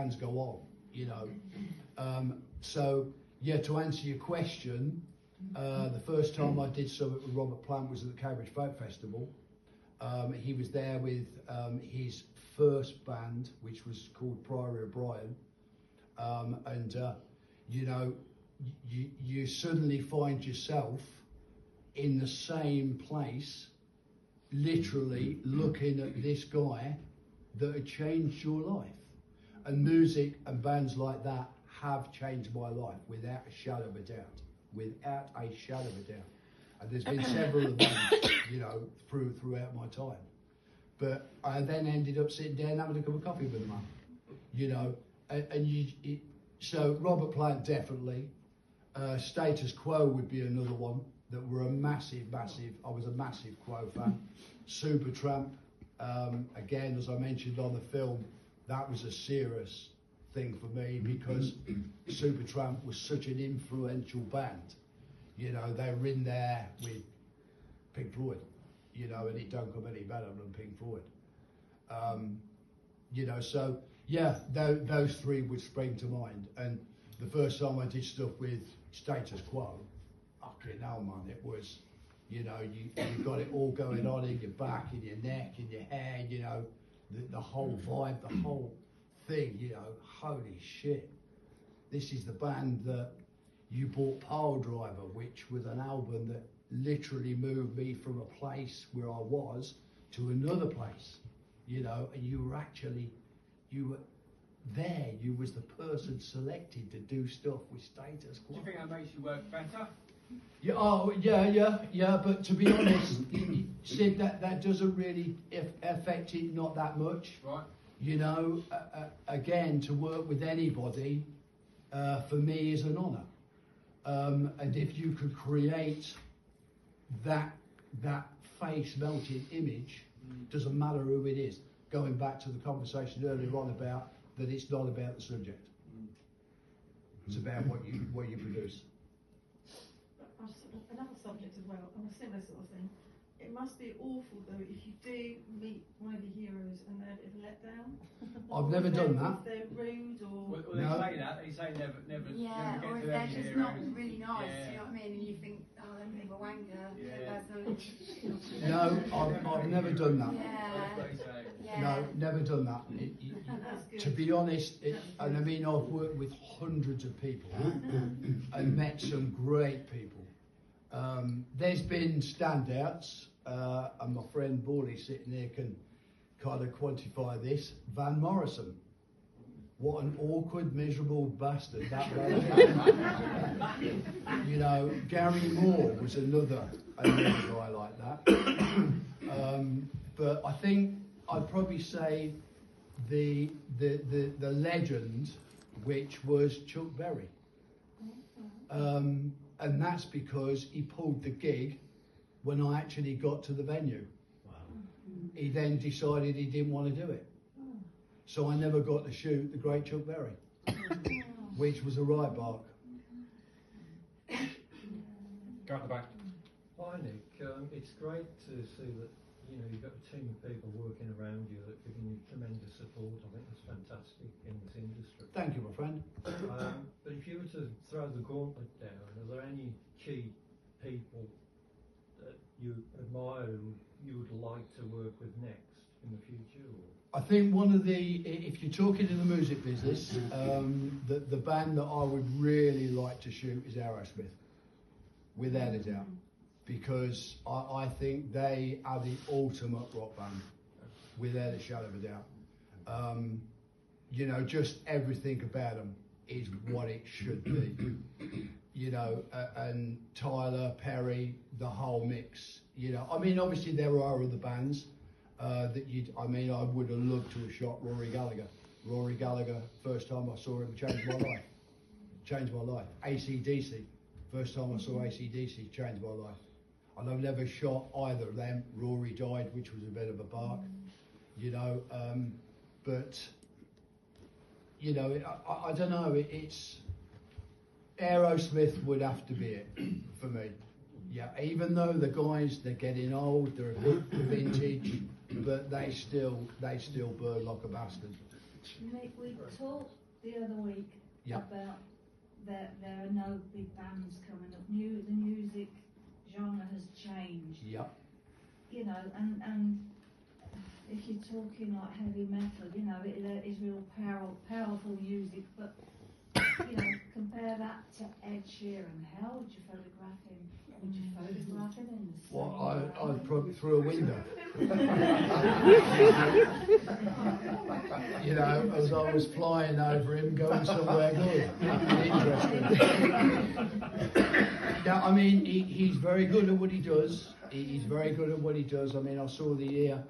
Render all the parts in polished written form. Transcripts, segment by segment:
bands go on, you know. So yeah, to answer your question, the first time I did something with Robert Plant was at the Cambridge Folk Festival. He was there with his first band, which was called Priory O'Brien, and you know, you suddenly find yourself in the same place, literally looking at this guy that had changed your life. And music and bands like that have changed my life without a shadow of a doubt. Without a shadow of a doubt. And there's been several of them, you know, throughout my time. But I then ended up sitting down having a cup of coffee with them, you know. So Robert Plant definitely. Status Quo would be another one that were a massive, I was a massive Quo fan. Supertramp, again, as I mentioned on the film, that was a serious thing for me because Supertramp was such an influential band. You know, they were in there with Pink Floyd, you know, and it don't come any better than Pink Floyd. You know, so yeah, those three would spring to mind. And the first time I did stuff with Status Quo, fucking hell, man, it was, you know, you got it all going on in your back, in your neck, in your hair, you know, the whole vibe, the whole thing, you know, holy shit. This is the band that you bought Pile Driver, which was an album that literally moved me from a place where I was to another place, you know, and you were there, you was the person selected to do stuff with Status Quo. Do you think that makes you work better? Yeah, oh, yeah, but to be honest, Sid, that doesn't really affect it, not that much. Right. You know, again, to work with anybody, for me, is an honour. And if you could create that face-melting image, doesn't matter who it is, going back to the conversation earlier on about that it's not about the subject. It's about what you produce. Another subject as well, on a similar sort of thing. It must be awful though if you do meet one of the heroes and they're a bit of a letdown. I've never done that. If they're rude or... Well, they say that, they say never yeah, never or if get to they're them just heroes. not really nice, Yeah. you know what I mean? And you think, oh, them people wanker, Yeah. No, I've never done that. Yeah. That's what they say. Yeah. No, never done that. That's good. To be honest, and I mean, I've worked with hundreds of people and met some great people. There's been standouts, and my friend Borley sitting there can kind of quantify this. Van Morrison. What an awkward, miserable bastard that was. You know, Gary Moore was another guy like that. But I think I'd probably say the legend, which was Chuck Berry. And that's because he pulled the gig when I actually got to the venue. Wow. He then decided he didn't want to do it. So I never got to shoot the great Chuck Berry, which was a right bark. Go at the back. Hi Nick, it's great to see that you've got a team of people working around you that are giving you tremendous support. I think that's fantastic in this industry. Thank you, my friend. But if you were to throw the gauntlet down, are there any key people that you admire and you would like to work with next in the future? Or? I think one of if you're talking in the music business, the band that I would really like to shoot is Aerosmith, without a doubt. Because I think they are the ultimate rock band, without a shadow of a doubt. You know, just everything about them is what it should be. You know, and Tyler, Perry, the whole mix. You know, I mean, obviously there are other bands that I would have loved to have shot Rory Gallagher. Rory Gallagher, first time I saw him, changed my life. Changed my life. AC/DC, first time I saw AC/DC, changed my life. And I've never shot either of them. Rory died, which was a bit of a bark, you know. But, you know, I don't know. It's Aerosmith would have to be it for me. Yeah, even though the guys, they're getting old, they're a bit vintage, but they still burn like a bastard. Nick, we talked the other week Yeah. about there are no big bands coming up. The music genre has changed. Yeah. You know, and if you're talking like heavy metal, you know, it is real powerful music, but you know, compare that to Ed Sheeran. How would you photograph him? Would you photograph him in the same Well, I'd way? probably through a window. You know, as I was flying over him, going somewhere good, interesting. Yeah, I mean, he's very good at what he does. He's very good at what he does. I mean, I saw the year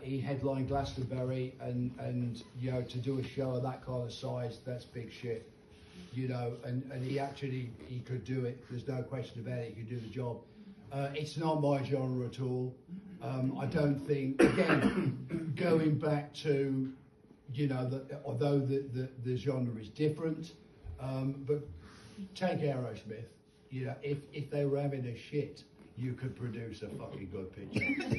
he headlined Glastonbury, and you know, to do a show of that kind of size, that's big shit. You know, and he could do it. There's no question about it. He could do the job. It's not my genre at all. I don't think. Again, going back to, you know, although the genre is different, but take Aerosmith. You know, if they were having a shit, you could produce a fucking good picture.